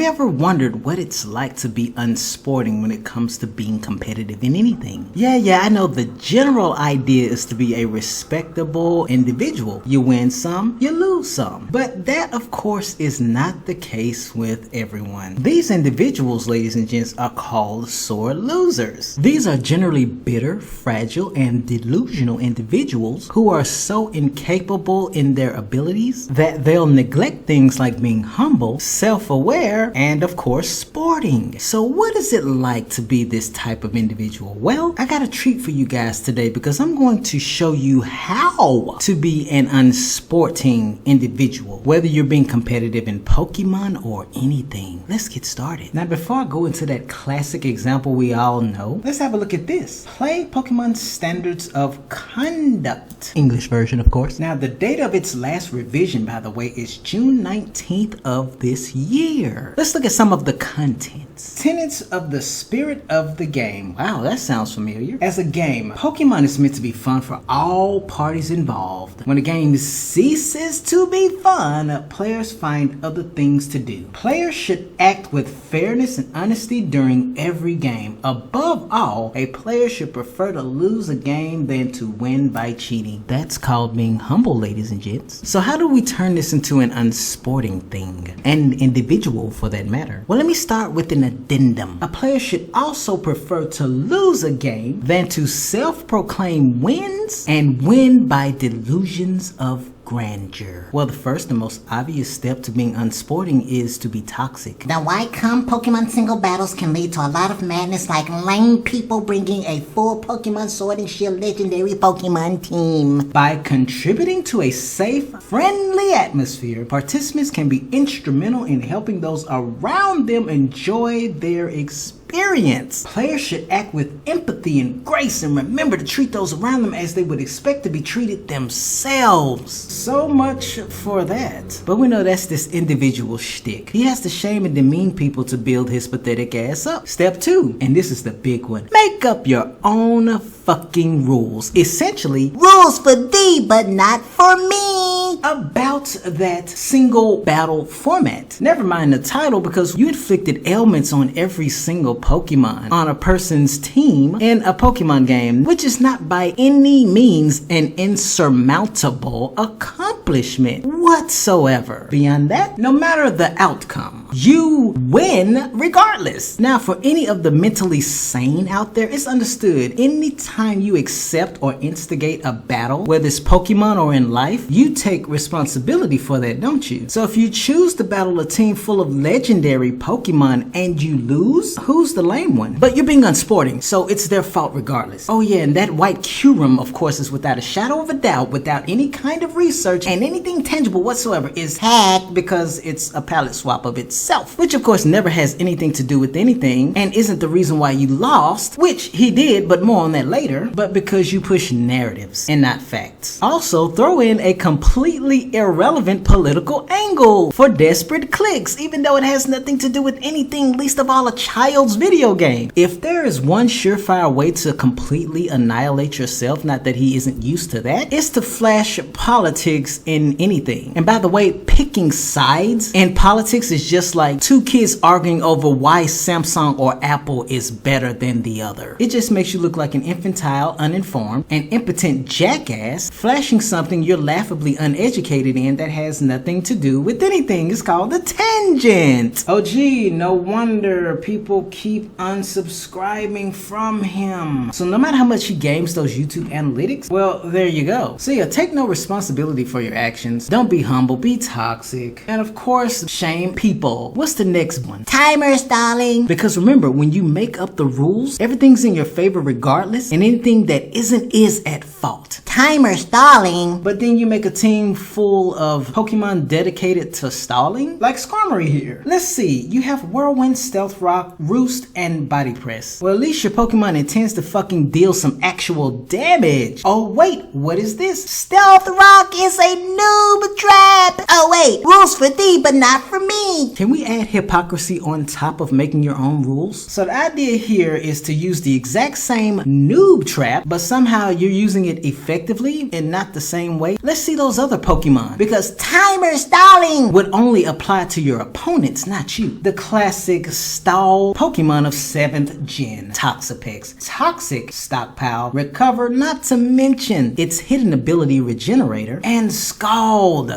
you ever wondered what it's like to be unsporting when it comes to being competitive in anything? Yeah, I know the general idea is to be a respectable individual. You win some, you lose some. But that, of course, is not the case with everyone. These individuals, ladies and gents, are called sore losers. These are generally bitter, fragile, and delusional individuals who are so incapable in their abilities that they'll neglect things like being humble, self-aware, and of course sporting. So what is it like to be this type of individual? Well, I got a treat for you guys today because I'm going to show you how to be an unsporting individual, whether you're being competitive in Pokemon or anything. Let's get started. Now, before I go into that classic example we all know, let's have a look at this. Play Pokemon Standards of Conduct. English version, of course. Now, the date of its last revision, by the way, is June 19th of this year. Let's look at some of the contents. Tenets of the spirit of the game. Wow, that sounds familiar. As a game, Pokemon is meant to be fun for all parties involved. When a game ceases to be fun, players find other things to do. Players should act with fairness and honesty during every game. Above all, a player should prefer to lose a game than to win by cheating. That's called being humble, ladies and gents. So how do we turn this into an unsporting thing? An individual, for that matter? Well, let me start with an addendum. A player should also prefer to lose a game than to self-proclaim wins and win by delusions of grandeur. Well, the first and most obvious step to being unsporting is to be toxic. The why come Pokemon single battles can lead to a lot of madness, like lame people bringing a full Pokemon Sword and Shield legendary Pokemon team. By contributing to a safe, friendly atmosphere, participants can be instrumental in helping those around them enjoy their experience. Players should act with empathy and grace and remember to treat those around them as they would expect to be treated themselves. So much for that. But we know that's this individual shtick. He has to shame and demean people to build his pathetic ass up. Step 2, and this is the big one. Make up your own fucking rules. Essentially, rules for thee, but not for me. About that single battle format. Never mind the title, because you inflicted ailments on every single Pokemon on a person's team in a Pokemon game, which is not by any means an insurmountable accomplishment whatsoever. Beyond that, no matter the outcome, you win regardless. Now, for any of the mentally sane out there, it's understood anytime you accept or instigate a battle, whether it's Pokemon or in life, you take responsibility for that, don't you? So if you choose to battle a team full of legendary Pokemon and you lose, who's the lame one? But you're being unsporting, so it's their fault regardless. Oh yeah, and that white Kyurem, of course, is without a shadow of a doubt, without any kind of research and anything tangible whatsoever, is hacked because it's a palette swap of itself, which of course never has anything to do with anything and isn't the reason why you lost, which he did, but more on that later, but because you push narratives and not facts. Also, throw in a completely irrelevant political angle for desperate clicks, even though it has nothing to do with anything, least of all a child's video game. If there is one surefire way to completely annihilate yourself, not that he isn't used to that, it's to flash politics in anything. And by the way, picking sides in politics is just like two kids arguing over why Samsung or Apple is better than the other. It just makes you look like an infantile, uninformed, and impotent jackass flashing something you're laughably uneducated in that has nothing to do with anything. It's called a tangent. Oh gee, no wonder people keep unsubscribing from him. So no matter how much he games those YouTube analytics, well, there you go. So yeah, take no responsibility for your actions. Don't be humble, be toxic, and of course, shame people. What's the next one? Timer stalling. Because remember, when you make up the rules, everything's in your favor regardless, and anything that isn't is at fault. Timer stalling. But then you make a team full of Pokemon dedicated to stalling? Like Skarmory here. Let's see, you have Whirlwind, Stealth Rock, Roost, and Body Press. Well, at least your Pokemon intends to fucking deal some actual damage. Oh wait, what is this? Stealth Rock is a noob trap. Oh wait, rules for thee, but not for me. Can we add hypocrisy on top of making your own rules? So the idea here is to use the exact same noob trap, but somehow you're using it effectively effectively and not the same way, let's see those other Pokemon. Because Timer stalling would only apply to your opponents, not you. The classic stall Pokemon of 7th gen, Toxapex. Toxic Stockpile, Recover, not to mention its hidden ability Regenerator, and Scald.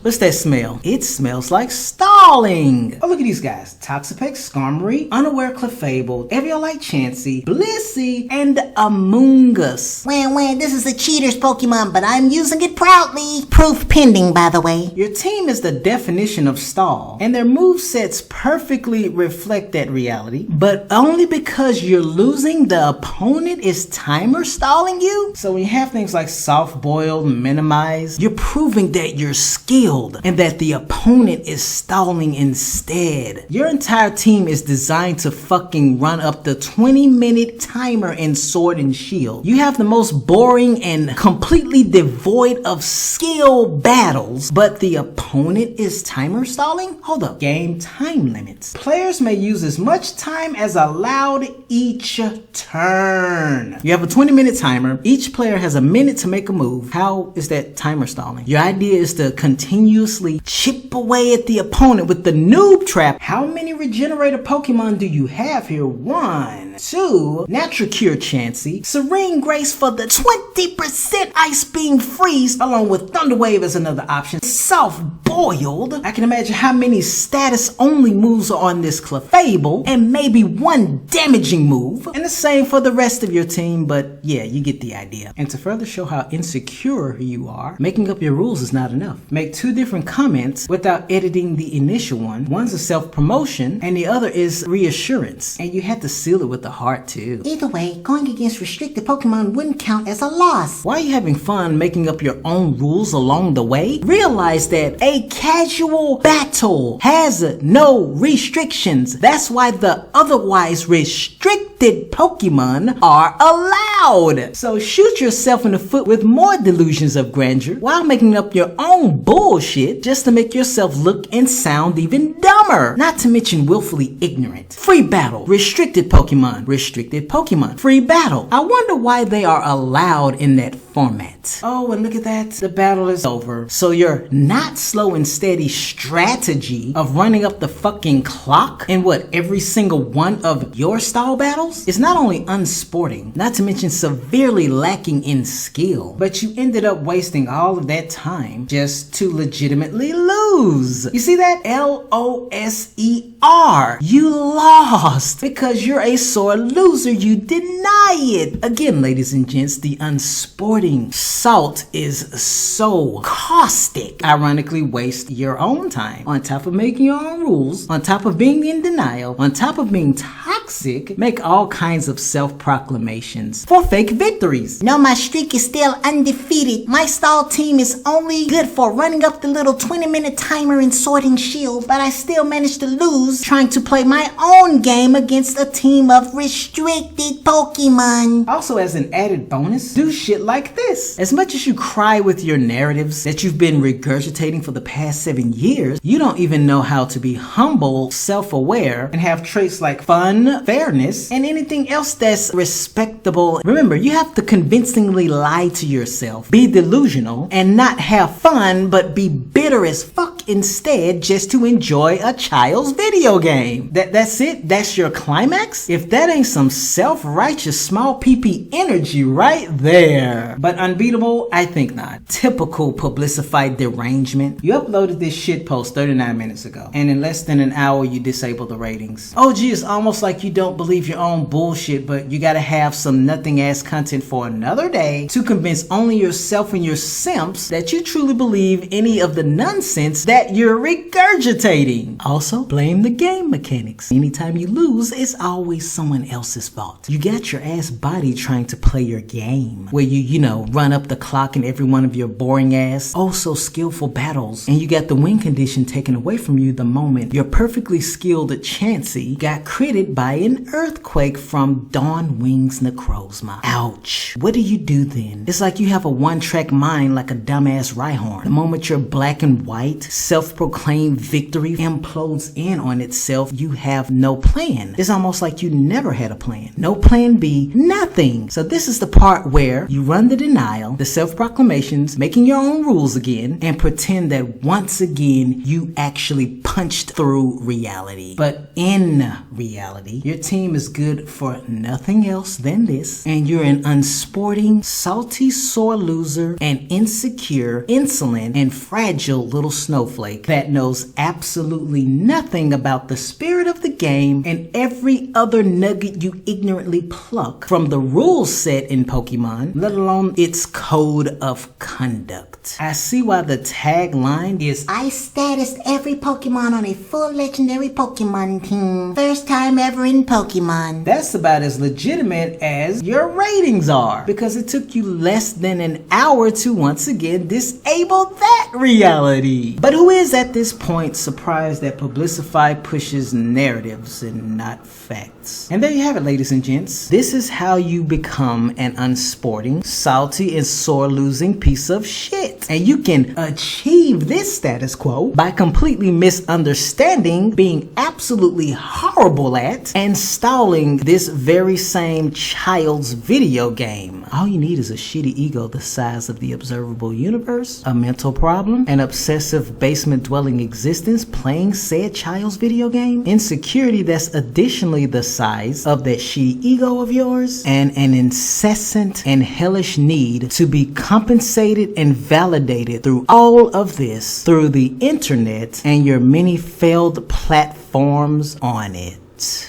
What's that smell? It smells like stalling. Oh, look at these guys. Toxapex, Skarmory, Unaware Clefable, Eviolite Chansey, Blissey, and Amoonguss. When this is a cheater's Pokemon, but I'm using it proudly. Proof pending, by the way. Your team is the definition of stall, and their movesets perfectly reflect that reality, but only because you're losing, the opponent is timer stalling you? So when you have things like soft boiled, minimize, you're proving that you're skilled and that the opponent is stalling instead. Your entire team is designed to fucking run up the 20-minute timer in Sword and Shield. You have the most boring and completely devoid of skill battles, but the opponent is timer stalling? Hold up. Game time limits. Players may use as much time as allowed each turn. You have a 20-minute timer. Each player has a minute to make a move. How is that timer stalling? Your idea is to continuously chip away at the opponent with the noob trap. How many Regenerator Pokemon do you have here? 1, 2, Natural Cure Chansey, Serene Grace for the 20% Ice Beam Freeze, along with Thunder Wave as another option. Soft Boiled. I can imagine how many status only moves are on this Clefable, and maybe 1 damaging move. And the same for the rest of your team, but yeah, you get the idea. And to further show how insecure you are, making up your rules is not enough. Make 2 different comments without editing the initial one. One's a self-promotion, and the other is reassurance. And you had to seal it with a heart too. Either way, going against restricted Pokemon wouldn't count as a loss. Why are you having fun making up your own rules along the way? Realize that a casual battle has no restrictions. That's why the otherwise restricted Pokemon are allowed. So shoot yourself in the foot with more delusions of grandeur while making up your own bullshit just to make yourself look and sound even dumber. Not to mention willfully ignorant. Free battle. Restricted Pokemon. Restricted Pokemon. Free battle. I wonder why they are allowed in that format. Oh, and look at that. The battle is over. So your not slow and steady strategy of running up the fucking clock in every single one of your stall battles is not only unsporting, not to mention severely lacking in skill, but you ended up wasting all of that time just to legitimately lose. You see that? L-O-S-E-R. You lost because you're a sore loser. You deny it. Again, ladies and gents, the unsporting salt is so caustic. Ironically, waste your own time on top of making your own rules, on top of being in denial, on top of being toxic, make all kinds of self-proclamations for fake victories. No, my streak is still undefeated. My stall team is only good for running up the little 20-minute timer in Sword and Shield, but I still managed to lose trying to play my own game against a team of restricted Pokemon. Also, as an added bonus, do shit like this. As much as you cry with your narratives that you've been regurgitating for the past 7 years, you don't even know how to be humble, self-aware, and have traits like fun, fairness, and anything else that's respectable. Remember, you have to convincingly lie to yourself, be delusional, and not have fun, but be bitter as fuck instead just to enjoy a child's video game. That's it? That's your climax? If that ain't some self-righteous small PP energy right there. But unbeatable? I think not. Typical publicified derangement. You uploaded this shit post 39 minutes ago, and in less than an hour you disabled the ratings. Oh gee, it's almost like you don't believe your own bullshit, but you gotta have some nothing ass content for another day to convince only yourself and your simps that you truly believe any of the nonsense that you're regurgitating. Also, blame the game mechanics. Anytime you lose, it's always someone else's fault. You got your ass body trying to play your game, where you know, run up the clock in every one of your boring ass, oh so skillful battles, and you got the win condition taken away from you the moment your perfectly skilled Chansey got critted by by an earthquake from Dawn Wings Necrozma. Ouch. What do you do then? It's like you have a one-track mind like a dumbass Rhyhorn. The moment your black and white, self-proclaimed victory implodes in on itself, you have no plan. It's almost like you never had a plan. No plan B, nothing. So this is the part where you run the denial, the self-proclamations, making your own rules again, and pretend that once again you actually punched through reality. But in reality, your team is good for nothing else than this, and you're an unsporting, salty, sore loser, and insecure, insolent, and fragile little snowflake that knows absolutely nothing about the spirit of the game and every other nugget you ignorantly pluck from the rule set in Pokemon, let alone its code of conduct. I see why the tagline is I statused every Pokemon on a full legendary Pokemon team. First time ever in Pokemon. That's about as legitimate as your ratings are, because it took you less than an hour to once again disable that reality. But who is at this point surprised that Publicify pushes narratives and not facts? And there you have it, ladies and gents. This is how you become an unsporting, salty, and sore losing piece of shit. And you can achieve this status quo by completely misunderstanding, being absolutely horrible at, and stalling this very same child's video game. All you need is a shitty ego the size of the observable universe, a mental problem, an obsessive basement-dwelling existence playing said child's video game, insecurity that's additionally the size of that shitty ego of yours, and an incessant and hellish need to be compensated and validated through all of this through the internet and your many failed platforms on it.